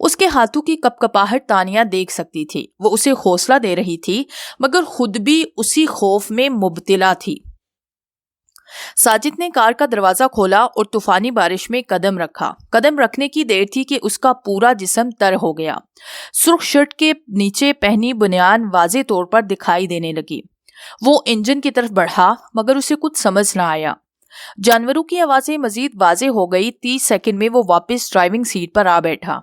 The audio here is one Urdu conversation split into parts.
اس کے ہاتھوں کی کپکپاہٹ تانیہ دیکھ سکتی تھی. وہ اسے حوصلہ دے رہی تھی مگر خود بھی اسی خوف میں مبتلا تھی. ساجد نے کار کا دروازہ کھولا اور طوفانی بارش میں قدم رکھا. قدم رکھنے کی دیر تھی کہ اس کا پورا جسم تر ہو گیا. سرخ شرٹ کے نیچے پہنی بنیان واضح طور پر دکھائی دینے لگی. وہ انجن کی طرف بڑھا مگر اسے کچھ سمجھ نہ آیا. جانوروں کی آوازیں مزید واضح ہو گئی. 30 سیکنڈ میں وہ واپس ڈرائیونگ سیٹ پر آ بیٹھا.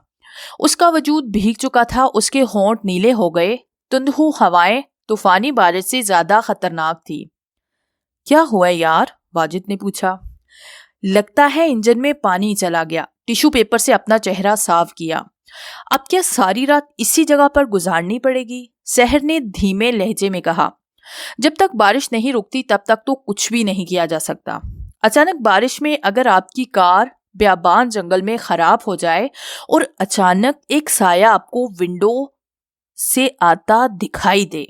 اس کا وجود بھیگ چکا تھا. اس کے ہونٹ نیلے ہو گئے. تندہو ہوائیں طوفانی بارش سے زیادہ خطرناک تھی. کیا ہوا یار؟ واجد نے پوچھا. لگتا ہے انجن میں پانی چلا گیا. ٹیشو پیپر سے اپنا چہرہ صاف کیا. اب کیا ساری رات اسی جگہ پر گزارنی پڑے گی؟ سحر نے دھیمے لہجے میں کہا. جب تک بارش نہیں رکتی تب تک تو کچھ بھی نہیں کیا جا سکتا. اچانک بارش میں اگر آپ کی کار بیابان جنگل میں خراب ہو جائے اور اچانک ایک سایہ آپ کو ونڈو سے آتا دکھائی دے.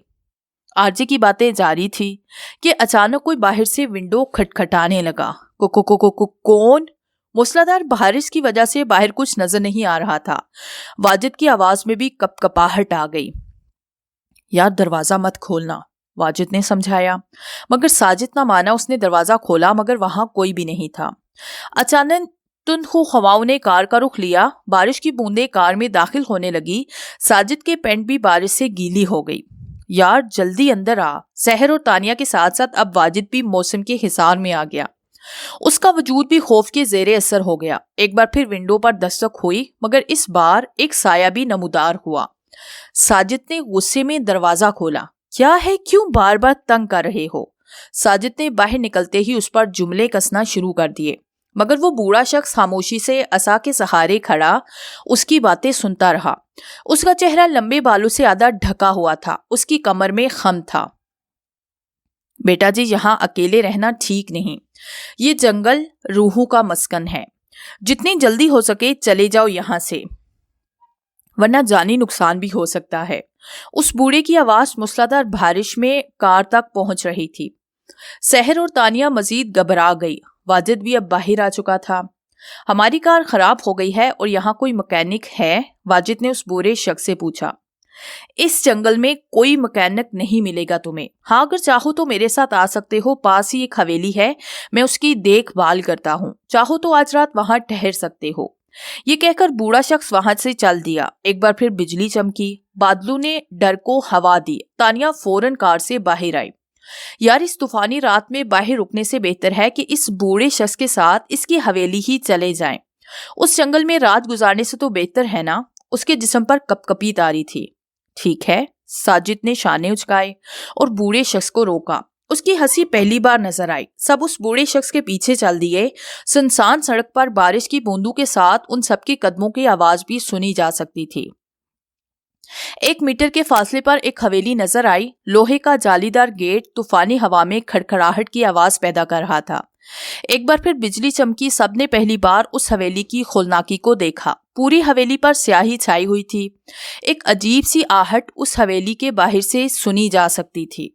آرجے کی باتیں جاری تھی کہ اچانک کوئی باہر سے ونڈو کھٹکھٹانے لگا. کون؟ موسلادھار بارش کی وجہ سے باہر کچھ نظر نہیں آ رہا تھا. واجد کی آواز میں بھی کپکپاہٹ آ گئی. یار دروازہ مت کھولنا، واجد نے سمجھایا. مگر ساجد نہ مانا. اس نے دروازہ کھولا مگر وہاں کوئی بھی نہیں تھا. اچانک تندہو ہواؤں نے کار کا رخ لیا. بارش کی بوندیں کار میں داخل ہونے لگی. ساجد کے پینٹ بھی بارش سے گیلی ہو گئی. یار جلدی اندر آ. سحر اور تانیہ کے ساتھ ساتھ اب واجد بھی موسم کے حصار میں آ گیا. اس کا وجود بھی خوف کے زیر اثر ہو گیا. ایک بار پھر ونڈو پر دستک ہوئی مگر اس بار ایک سایہ بھی نمودار ہوا. ساجد نے غصے میں دروازہ کھولا. کیا ہے؟ کیوں بار بار تنگ کر رہے ہو؟ ساجد نے باہر نکلتے ہی اس پر جملے کسنا شروع کر دیے مگر وہ بوڑھا شخص خاموشی سے عصا کے سہارے کھڑا اس کی باتیں سنتا رہا. اس کا چہرہ لمبے بالوں سے آدھا ڈھکا ہوا تھا. اس کی کمر میں خم تھا. بیٹا جی یہاں اکیلے رہنا ٹھیک نہیں. یہ جنگل روحوں کا مسکن ہے. جتنی جلدی ہو سکے چلے جاؤ یہاں سے ورنہ جانی نقصان بھی ہو سکتا ہے. اس بوڑھے کی آواز موسلادھار بارش میں کار تک پہنچ رہی تھی. سحر اور تانیہ مزید گھبرا گئی. واجد بھی اب باہر آ چکا تھا. ہماری کار خراب ہو گئی ہے اور یہاں کوئی مکینک ہے؟ واجد نے اس بوڑھے شخص سے پوچھا. اس جنگل میں کوئی مکینک نہیں ملے گا تمہیں. ہاں اگر چاہو تو میرے ساتھ آ سکتے ہو. پاس ہی ایک حویلی ہے، میں اس کی دیکھ بھال کرتا ہوں. چاہو تو آج رات وہاں ٹھہر سکتے ہو. یہ کہہ کر بوڑھا شخص وہاں سے چل دیا. ایک بار پھر بجلی چمکی. بادلوں نے ڈر کو ہوا دی. تانیہ فوراً کار سے باہر آئی. یار اس طوفانی رات میں باہر رکنے سے بہتر ہے کہ اس بوڑھے شخص کے ساتھ اس کی حویلی ہی چلے جائیں. اس جنگل میں رات گزارنے سے تو بہتر ہے نا. اس کے جسم پر کپکپی تاری تھی. ٹھیک ہے. ساجد نے شانے اچکائے اور بوڑھے شخص کو روکا. اس کی ہنسی پہلی بار نظر آئی. سب اس بوڑھے شخص کے پیچھے چل دیے. سنسان سڑک پر بارش کی بوندوں کے ساتھ ان سب کے قدموں کی آواز بھی سنی جا سکتی تھی. 1 میٹر کے فاصلے پر ایک حویلی نظر آئی. لوہے کا جالی دار گیٹ طوفانی ہوا میں کھڑکھڑاہٹ کی آواز پیدا کر رہا تھا. ایک بار پھر بجلی چمکی. سب نے پہلی بار اس حویلی کی کھولناکی کو دیکھا. پوری حویلی پر سیاہی چھائی ہوئی تھی. ایک عجیب سی آہٹ اس حویلی کے باہر سے سنی جا سکتی تھی.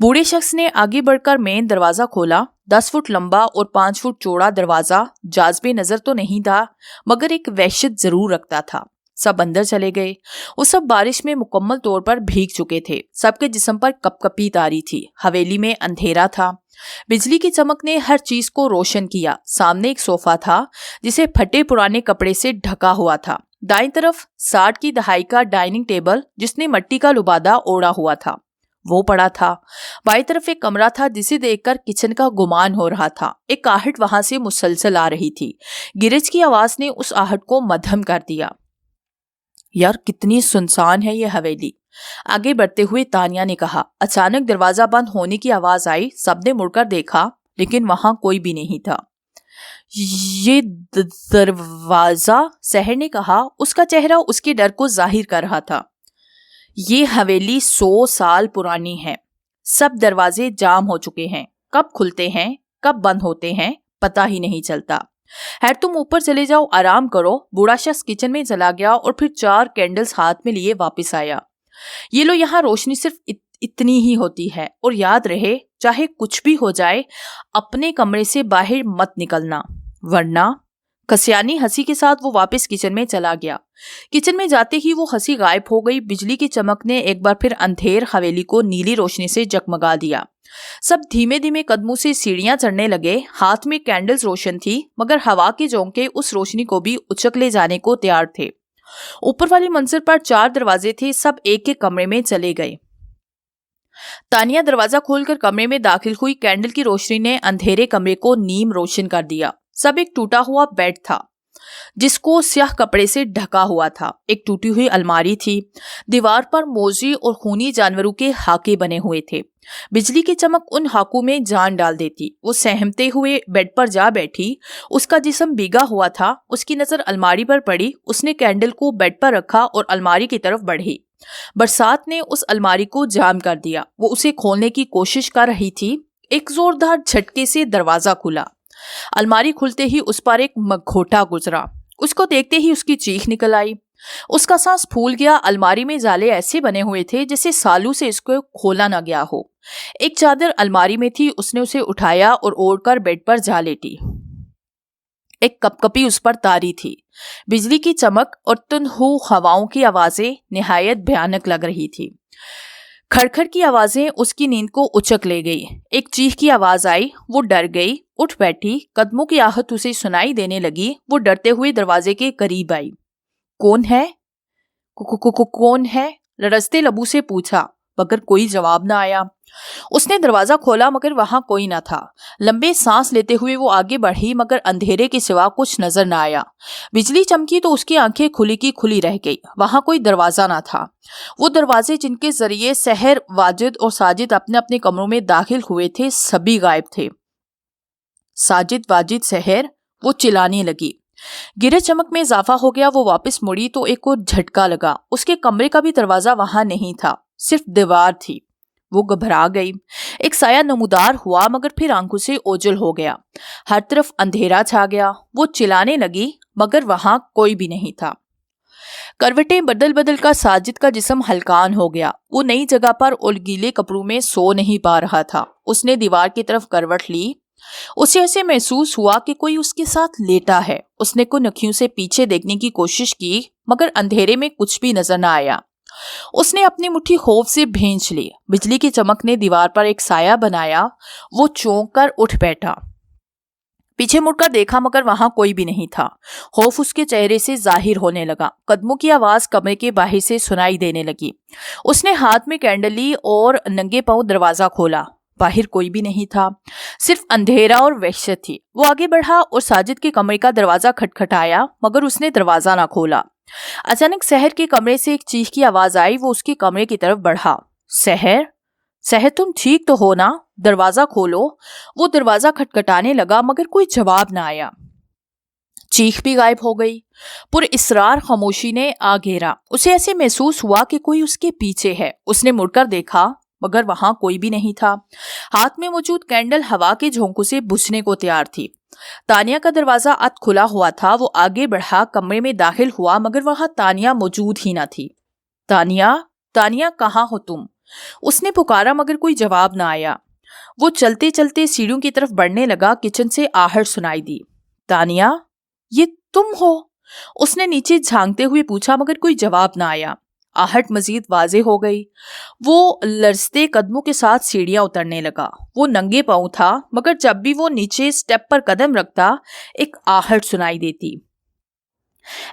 بوڑھے شخص نے آگے بڑھ کر مین دروازہ کھولا. 10 فٹ لمبا اور 5 فٹ چوڑا دروازہ جاذبے نظر تو نہیں تھا مگر ایک وحشت ضرور رکھتا تھا. سب اندر چلے گئے. وہ سب بارش میں مکمل طور پر بھیگ چکے تھے. سب کے جسم پر کپکپی تاری تھی. حویلی میں اندھیرا تھا. بجلی کی چمک نے ہر چیز کو روشن کیا. سامنے ایک صوفہ تھا جسے پھٹے پرانے کپڑے سے ڈھکا ہوا تھا. دائیں طرف 60 کی دہائی کا ڈائننگ ٹیبل جس نے مٹی کا لبادہ اوڑھا ہوا تھا وہ پڑا تھا. بائیں طرف ایک کمرہ تھا جسے دیکھ کر کچن کا گمان ہو رہا تھا. ایک آہٹ وہاں سے مسلسل آ رہی تھی. گرج کی آواز نے اس آہٹ کو مدھم کر دیا. یار کتنی سنسان ہے یہ حویلی. آگے بڑھتے ہوئے تانیہ نے کہا. اچانک دروازہ بند ہونے کی آواز آئی. سب نے مڑ کر دیکھا لیکن وہاں کوئی بھی نہیں تھا. یہ دروازہ، سحر نے کہا. اس کا چہرہ اس کے ڈر کو ظاہر کر رہا تھا. یہ حویلی 100 سال پرانی ہے. سب دروازے جام ہو چکے ہیں. کب کھلتے ہیں کب بند ہوتے ہیں پتہ ہی نہیں چلتا. خیر تم اوپر چلے جاؤ، آرام کرو. بوڑھا شخص کچن میں چلا گیا اور پھر 4 کینڈلز ہاتھ میں لیے واپس آیا. یہ لو، یہاں روشنی صرف اتنی ہی ہوتی ہے اور یاد رہے چاہے کچھ بھی ہو جائے اپنے کمرے سے باہر مت نکلنا ورنہ کسیانی ہنسی کے ساتھ وہ واپس کچن میں چلا گیا۔ کچن میں جاتے ہی وہ ہنسی غائب ہو گئی۔ بجلی کی چمک نے ایک بار پھر اندھیر حویلی کو نیلی روشنی سے جگمگا دیا۔ سب دھیمے دھیمے قدموں سے سیڑھیاں چڑھنے لگے۔ ہاتھ میں کینڈلز روشن تھی، مگر ہوا کے جھونکے اس روشنی کو بھی اچک لے جانے کو تیار تھے۔ اوپر والی منزل پر 4 دروازے تھے، سب ایک ایک کمرے میں چلے گئے۔ تانیہ دروازہ کھول کر کمرے میں داخل ہوئی۔ کینڈل کی روشنی نے اندھیرے کمرے کو نیم روشن کر دیا۔ سب ایک ٹوٹا ہوا بیڈ تھا جس کو سیاہ کپڑے سے ڈھکا ہوا تھا۔ ایک ٹوٹی ہوئی الماری تھی، دیوار پر موزی اور خونی جانوروں کے ہاکے بنے ہوئے تھے۔ بجلی کی چمک ان ہاکوں میں جان ڈال دیتی۔ وہ سہمتے ہوئے بیڈ پر جا بیٹھی۔ اس کا جسم بھیگا ہوا تھا۔ اس کی نظر الماری پر پڑی۔ اس نے کینڈل کو بیڈ پر رکھا اور الماری کی طرف بڑھی۔ برسات نے اس الماری کو جام کر دیا۔ وہ اسے کھولنے کی کوشش کر رہی تھی۔ ایک زوردار جھٹکے سے دروازہ کھلا۔ الماری کھلتے ہی اس پر ایک مکھوٹا گزرا۔ اس کو دیکھتے ہی اس کی چیخ نکل آئی۔ اس کا سانس پھول گیا۔ الماری میں جالے ایسے بنے ہوئے تھے جیسے سالوں سے اس کو کھولا نہ گیا ہو۔ ایک چادر الماری میں تھی۔ اس نے اسے اٹھایا اور اوڑھ کر بیڈ پر جا لیٹی۔ ایک کپ کپی اس پر طاری تھی۔ بجلی کی چمک اور تندہو ہواؤں کی آوازیں نہایت بھیانک لگ رہی تھی۔ کھڑکھڑ کی آوازیں اس کی نیند کو اچک لے گئی۔ ایک چیخ کی آواز آئی۔ وہ ڈر گئی، اٹھ بیٹھی۔ قدموں کی آہٹ اسے سنائی دینے لگی۔ وہ ڈرتے ہوئے دروازے کے قریب آئی۔ کون ہے؟ کون ہے؟ لرزتے لبوں سے پوچھا، مگر کوئی جواب نہ آیا۔ اس نے دروازہ کھولا مگر وہاں کوئی نہ تھا۔ لمبے سانس لیتے ہوئے وہ آگے بڑھی مگر اندھیرے کے سوا کچھ نظر نہ آیا۔ بجلی چمکی تو اس کی آنکھیں کھلی کی کھلی رہ گئی۔ وہاں کوئی دروازہ نہ تھا۔ وہ دروازے جن کے ذریعے سحر، واجد اور ساجد اپنے اپنے کمروں میں داخل ہوئے تھے، سبھی غائب تھے۔ ساجد، واجد، سحر، وہ چلانے لگی۔ گرج چمک میں اضافہ ہو گیا۔ وہ واپس مڑی تو ایک اور جھٹکا لگا۔ اس کے کمرے کا بھی دروازہ وہاں نہیں تھا، صرف دیوار تھی۔ وہ گھبرا گئی۔ ایک سایہ نمودار ہوا مگر پھر آنکھوں سے اوجھل ہو گیا۔ ہر طرف اندھیرا چھا گیا۔ وہ چلانے لگی مگر وہاں کوئی بھی نہیں تھا۔ کروٹیں بدل بدل کر ساجد کا جسم ہلکان ہو گیا۔ وہ نئی جگہ پر اور گیلے کپڑوں میں سو نہیں پا رہا تھا۔ اس نے دیوار کی طرف کروٹ لی۔ اسے ایسے محسوس ہوا کہ کوئی اس کے ساتھ لیٹا ہے۔ اس نے کن اکھیوں سے پیچھے دیکھنے کی کوشش کی مگر اندھیرے میں کچھ بھی نظر نہ آیا۔ اس نے اپنی مٹھی خوف سے بھینچ لی۔ بجلی کی چمک نے دیوار پر ایک سایہ بنایا۔ وہ چونک کر اٹھ بیٹھا۔ پیچھے مڑ کر دیکھا مگر وہاں کوئی بھی نہیں تھا۔ خوف اس کے چہرے سے ظاہر ہونے لگا۔ قدموں کی آواز کمرے کے باہر سے سنائی دینے لگی۔ اس نے ہاتھ میں کینڈل لی اور ننگے پاؤں دروازہ کھولا۔ باہر کوئی بھی نہیں تھا، صرف اندھیرا اور وحشت تھی۔ وہ آگے بڑھا اور ساجد کے کمرے کا دروازہ کھٹکھٹایا مگر اس نے دروازہ نہ کھولا۔ اچانک سحر کے کمرے سے ایک چیخ کی آواز آئی۔ وہ اس کے کمرے کی طرف بڑھا۔ سحر، سحر تم ٹھیک تو ہو نا؟ دروازہ کھولو۔ وہ دروازہ کھٹکھٹانے لگا مگر کوئی جواب نہ آیا۔ چیخ بھی غائب ہو گئی۔ پر اسرار خاموشی نے آ گھیرا۔ اسے ایسے محسوس ہوا کہ کوئی اس کے پیچھے ہے۔ اس نے مڑ کر دیکھا مگر وہاں کوئی بھی نہیں تھا۔ ہاتھ میں موجود کینڈل ہوا کے جھونکوں سے بجھنے کو تیار تھی۔ تانیہ کا دروازہ اد کھلا ہوا تھا۔ وہ آگے بڑھا، کمرے میں داخل ہوا مگر وہاں تانیہ موجود ہی نہ تھی۔ تانیہ، تانیہ کہاں ہو تم؟ اس نے پکارا مگر کوئی جواب نہ آیا۔ وہ چلتے چلتے سیڑھیوں کی طرف بڑھنے لگا۔ کچن سے آہٹ سنائی دی۔ تانیہ، یہ تم ہو؟ اس نے نیچے جھانکتے ہوئے پوچھا مگر کوئی جواب نہ آیا۔ آہٹ مزید واضح ہو گئی۔ وہ لرزتے قدموں کے ساتھ سیڑھیاں اترنے لگا۔ وہ ننگے پاؤں تھا مگر جب بھی وہ نیچے سٹیپ پر قدم رکھتا ایک آہٹ سنائی دیتی۔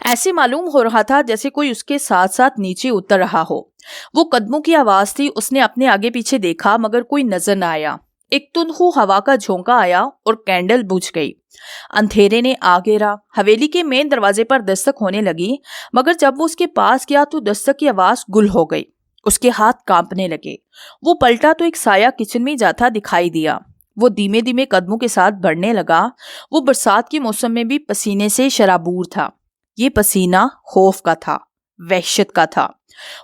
ایسے معلوم ہو رہا تھا جیسے کوئی اس کے ساتھ ساتھ نیچے اتر رہا ہو۔ وہ قدموں کی آواز تھی۔ اس نے اپنے آگے پیچھے دیکھا مگر کوئی نظر نہ آیا۔ ایک تندہو ہوا کا جھونکا آیا اور کینڈل بجھ گئی۔ اندھیرے نے آ گھیرا۔ حویلی کے مین دروازے پر دستک ہونے لگی مگر جب وہ اس کے پاس گیا تو دستک کی آواز گل ہو گئی۔ اس کے ہاتھ کانپنے لگے۔ وہ پلٹا تو ایک سایہ کچن میں جاتا دکھائی دیا۔ وہ دھیمے دھیمے قدموں کے ساتھ بڑھنے لگا۔ وہ برسات کے موسم میں بھی پسینے سے شرابور تھا۔ یہ پسینہ خوف کا تھا، وحشت کا تھا۔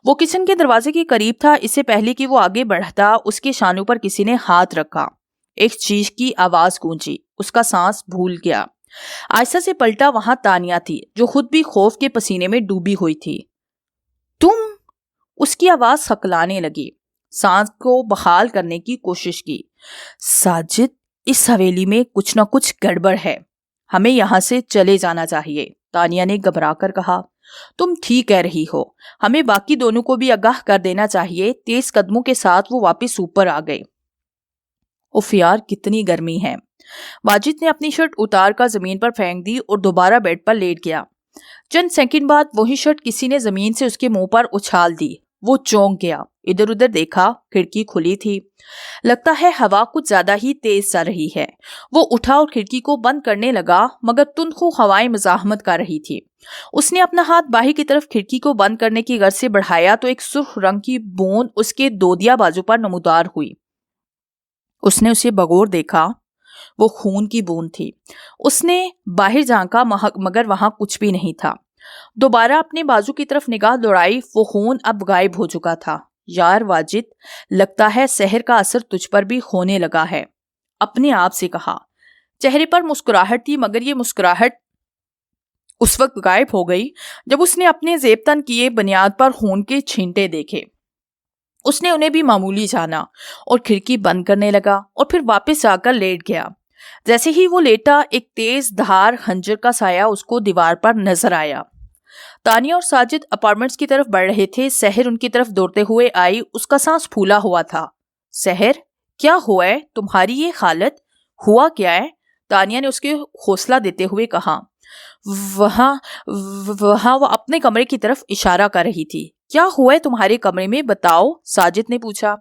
وہ کچن کے دروازے کے قریب تھا۔ اس سے پہلے کہ وہ آگے بڑھتا اس کے شانوں پر کسی نے ہاتھ رکھا۔ ایک چیخ کی آواز گونجی۔ اس کا سانس بھول گیا۔ آہستہ سے پلٹا۔ وہاں تانیہ تھی جو خود بھی خوف کے پسینے میں ڈوبی ہوئی تھی۔ تم؟ اس کی آواز ہکلانے لگی۔ سانس کو بحال کرنے کی کوشش کی۔ ساجد، اس حویلی میں کچھ نہ کچھ گڑبڑ ہے۔ ہمیں یہاں سے چلے جانا چاہیے، تانیہ نے گھبرا کر کہا۔ تم ٹھیک کہہ رہی ہو، ہمیں باقی دونوں کو بھی آگاہ کر دینا چاہیے۔ تیز قدموں کے ساتھ وہ واپس اوپر آ گئے۔ اف یار، کتنی گرمی ہے۔ واجد نے اپنی شرٹ اتار کر زمین پر پھینک دی اور دوبارہ بیڈ پر لیٹ گیا۔ چند سیکنڈ بعد وہی شرٹ کسی نے زمین سے اس کے منہ پر اچھال دی۔ وہ چونک گیا، ادھر ادھر دیکھا، کھڑکی کھلی تھی۔ لگتا ہے ہوا کچھ زیادہ ہی تیز چل رہی ہے۔ وہ اٹھا اور کھڑکی کو بند کرنے لگا، مگر تندخو ہوائیں مزاحمت کر رہی تھی۔ اس نے اپنا ہاتھ باہر کی طرف کھڑکی کو بند کرنے کی غرض سے بڑھایا تو ایک سرخ رنگ کی بوند اس کے دودیا بازو پر نمودار ہوئی۔ اس نے اسے بغور دیکھا، وہ خون کی بوند تھی۔ اس نے باہر جھانکا مگر وہاں کچھ بھی نہیں تھا۔ دوبارہ اپنے بازو کی طرف نگاہ دوڑائی، وہ خون اب غائب ہو چکا تھا۔ یار واجد، لگتا ہے سحر کا اثر تجھ پر بھی ہونے لگا ہے، اپنے آپ سے کہا۔ چہرے پر مسکراہٹ تھی، مگر یہ مسکراہٹ اس وقت غائب ہو گئی جب اس نے اپنے زیب تن کیے بنیاد پر خون کے چھینٹے دیکھے۔ اس نے انہیں بھی معمولی جانا اور کھڑکی بند کرنے لگا اور پھر واپس آ کر لیٹ گیا۔ جیسے ہی وہ لیٹا، ایک تیز دھار خنجر کا سایہ اس کو دیوار پر نظر آیا۔ تانیہ اور ساجد اپارٹمنٹس کی طرف بڑھ رہے تھے۔ سحر ان کی طرف دوڑتے ہوئے آئی، اس کا سانس پھولا ہوا تھا۔ سحر، کیا ہوا ہے تمہاری یہ حالت؟ ہوا کیا ہے؟ تانیہ نے اس کے حوصلہ دیتے ہوئے کہا۔ وہاں وہ اپنے کمرے کی طرف اشارہ کر رہی تھی۔ کیا ہوا ہے تمہارے کمرے میں، بتاؤ، ساجد نے پوچھا۔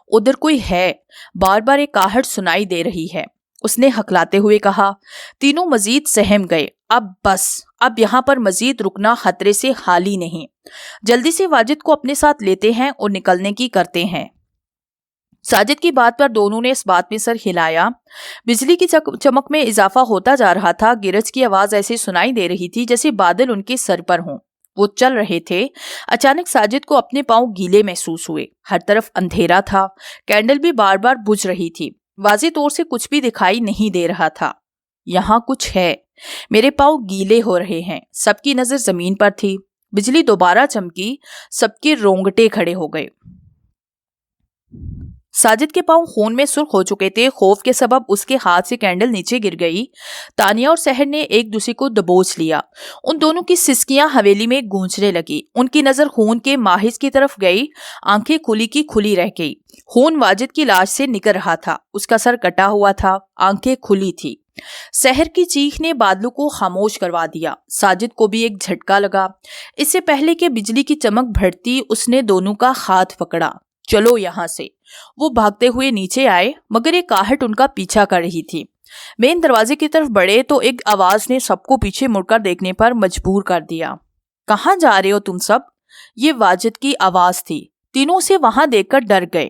ادھر کوئی ہے، بار بار ایک آہٹ سنائی دے رہی ہے، اس نے ہکلاتے ہوئے کہا۔ تینوں مزید سہم گئے۔ اب بس، اب یہاں پر مزید رکنا خطرے سے خالی نہیں۔ جلدی سے واجد کو اپنے ساتھ لیتے ہیں اور نکلنے کی کرتے ہیں۔ ساجد کی بات پر دونوں نے اس بات میں سر ہلایا۔ بجلی کی چمک میں اضافہ ہوتا جا رہا تھا۔ گرج کی آواز ایسے سنائی دے رہی تھی جیسے بادل ان کے سر پر ہوں۔ وہ چل رہے تھے۔ اچانک ساجد کو اپنے پاؤں گیلے محسوس ہوئے۔ ہر طرف اندھیرا تھا، کینڈل بھی بار بار بجھ رہی تھی۔ واضح طور سے کچھ بھی دکھائی نہیں دے رہا تھا۔ یہاں کچھ ہے، میرے پاؤں گیلے ہو رہے ہیں۔ سب کی نظر زمین پر تھی۔ بجلی دوبارہ چمکی، سب کے رونگٹے کھڑے ہو گئے۔ ساجد کے پاؤں خون میں سرخ ہو چکے تھے۔ خوف کے سبب اس کے ہاتھ سے کینڈل نیچے گر گئی۔ تانیہ اور سحر نے ایک دوسرے کو دبوچ لیا۔ ان دونوں کی سسکیاں حویلی میں گونجنے لگی۔ ان کی نظر خون کے ماہر کی طرف گئی، آنکھیں کھلی کی کھلی رہ گئی۔ خون واجد کی لاش سے نکل رہا تھا، اس کا سر کٹا ہوا تھا، آنکھیں کھلی تھی۔ سحر کی چیخ نے بادلوں کو خاموش کروا دیا۔ ساجد کو بھی ایک جھٹکا لگا۔ اس سے پہلے کہ بجلی کی چمک بڑھتی، اس نے دونوں کا ہاتھ پکڑا۔ چلو یہاں سے۔ وہ بھاگتے ہوئے نیچے آئے، مگر ایک آہٹ ان کا پیچھا کر رہی تھی۔ مین دروازے کی طرف بڑھے تو ایک آواز نے سب کو پیچھے مڑ کر دیکھنے پر مجبور کر دیا۔ کہاں جا رہے ہو تم سب؟ یہ واجد کی آواز تھی۔ تینوں اسے وہاں دیکھ کر ڈر گئے۔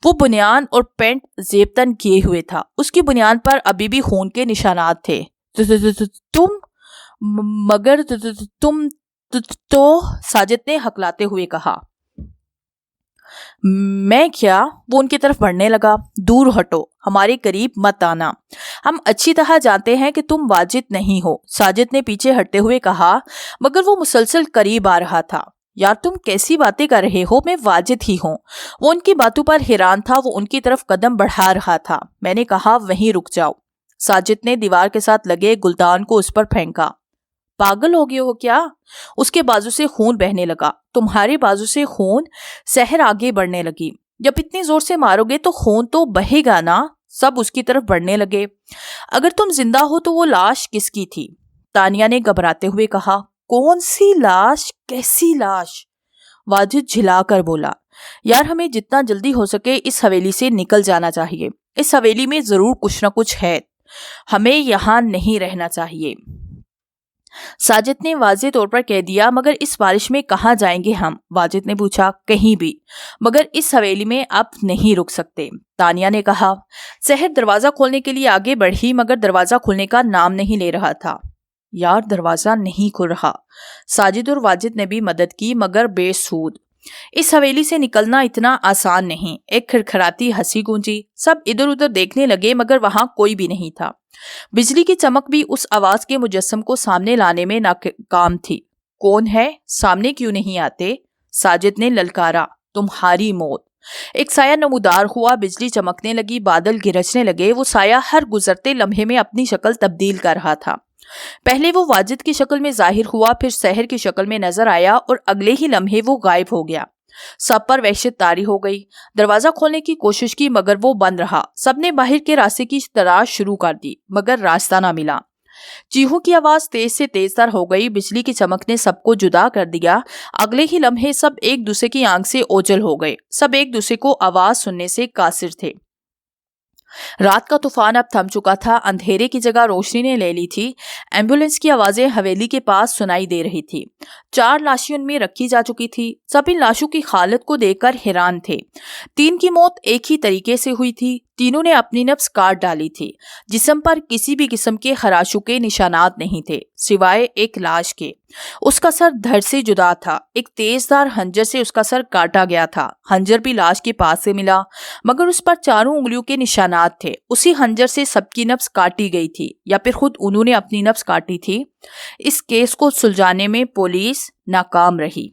وہ بنیان اور پینٹ زیب تن کیے ہوئے تھا، اس کی بنیان پر ابھی بھی خون کے نشانات تھے۔ تم مگر تم تو، ساجد نے ہکلاتے ہوئے کہا۔ میں کیا؟ وہ ان کی طرف بڑھنے لگا۔ دور ہٹو، ہمارے قریب مت آنا، ہم اچھی طرح جانتے ہیں کہ تم واجد نہیں ہو، ساجد نے پیچھے ہٹتے ہوئے کہا، مگر وہ مسلسل قریب آ رہا تھا۔ یار تم کیسی باتیں کر رہے ہو، میں واجد ہی ہوں۔ وہ ان کی باتوں پر حیران تھا۔ وہ ان کی طرف قدم بڑھا رہا تھا۔ میں نے کہا وہیں رک جاؤ۔ ساجد نے دیوار کے ساتھ لگے گلدان کو اس پر پھینکا۔ پاگل ہو گئے ہو کیا؟ اس کے بازو سے خون بہنے لگا۔ تمہارے بازو سے خون؟ سحر آگے بڑھنے لگی۔ جب اتنی زور سے مارو گے تو خون تو بہے گا نا۔ سب اس کی طرف بڑھنے لگے۔ اگر تم زندہ ہو تو وہ لاش کس کی تھی؟ تانیہ نے گھبراتے ہوئے کہا۔ کون سی لاش؟ کیسی لاش؟ واجد جھلا کر بولا۔ یار ہمیں جتنا جلدی ہو سکے اس حویلی سے نکل جانا چاہیے۔ اس حویلی میں ضرور کچھ نہ کچھ ہے، ہمیں یہاں نہیں رہنا چاہیے۔ ساجد نے واضح طور پر کہہ دیا۔ مگر اس بارش میں کہاں جائیں گے ہم؟ واجد نے پوچھا۔ کہیں بھی، مگر اس حویلی میں اب نہیں رک سکتے، تانیہ نے کہا۔ سحر دروازہ کھولنے کے لیے آگے بڑھی، مگر دروازہ کھلنے کا نام نہیں لے رہا تھا۔ یار دروازہ نہیں کھل رہا۔ ساجد اور واجد نے بھی مدد کی، مگر بے سود۔ اس حویلی سے نکلنا اتنا آسان نہیں۔ ایک کھڑکھڑاتی ہنسی گونجی۔ سب ادھر ادھر دیکھنے لگے، مگر وہاں کوئی بھی نہیں تھا۔ بجلی کی چمک بھی اس آواز کے مجسم کو سامنے لانے میں ناکام تھی۔ کون ہے؟ سامنے کیوں نہیں آتے؟ ساجد نے للکارا۔ تمہاری موت۔ ایک سایہ نمودار ہوا، بجلی چمکنے لگی، بادل گرجنے لگے۔ وہ سایہ ہر گزرتے لمحے میں اپنی شکل تبدیل کر رہا تھا۔ پہلے وہ واجد کی شکل میں ظاہر ہوا، پھر سحر کی شکل میں نظر آیا اور اگلے ہی لمحے وہ غائب ہو گیا۔ سب پر وحشت طاری ہو گئی۔ دروازہ کھولنے کی کوشش کی مگر وہ بند رہا۔ سب نے باہر کے راستے کی تلاش شروع کر دی مگر راستہ نہ ملا۔ چیخوں کی آواز تیز سے تیز تر ہو گئی، بجلی کی چمک نے سب کو جدا کر دیا۔ اگلے ہی لمحے سب ایک دوسرے کی آنکھ سے اوجھل ہو گئے، سب ایک دوسرے کو آواز سننے سے قاصر تھے۔ رات کا طوفان اب تھم چکا تھا، اندھیرے کی جگہ روشنی نے لے لی تھی۔ ایمبولینس کی آوازیں حویلی کے پاس سنائی دے رہی تھی۔ 4 لاشیں ان میں رکھی جا چکی تھی۔ سب ان لاشوں کی حالت کو دیکھ کر حیران تھے۔ 3 کی موت ایک ہی طریقے سے ہوئی تھی۔ تینوں نے اپنی نفس کاٹ ڈالی تھی۔ جسم پر کسی بھی قسم کے خراشوں کے نشانات نہیں تھے سوائے ایک لاش کے۔ اس کا سر دھڑ سے جدا تھا، ایک تیز دھار خنجر سے اس کا سر کاٹا گیا تھا۔ خنجر بھی لاش کے پاس سے ملا مگر اس پر 4 انگلیوں کے نشانات تھے۔ اسی خنجر سے سب کی نفس کاٹی گئی تھی یا پھر خود انہوں نے اپنی نفس کاٹی تھی۔ اس کیس کو سلجھانے میں پولیس ناکام رہی۔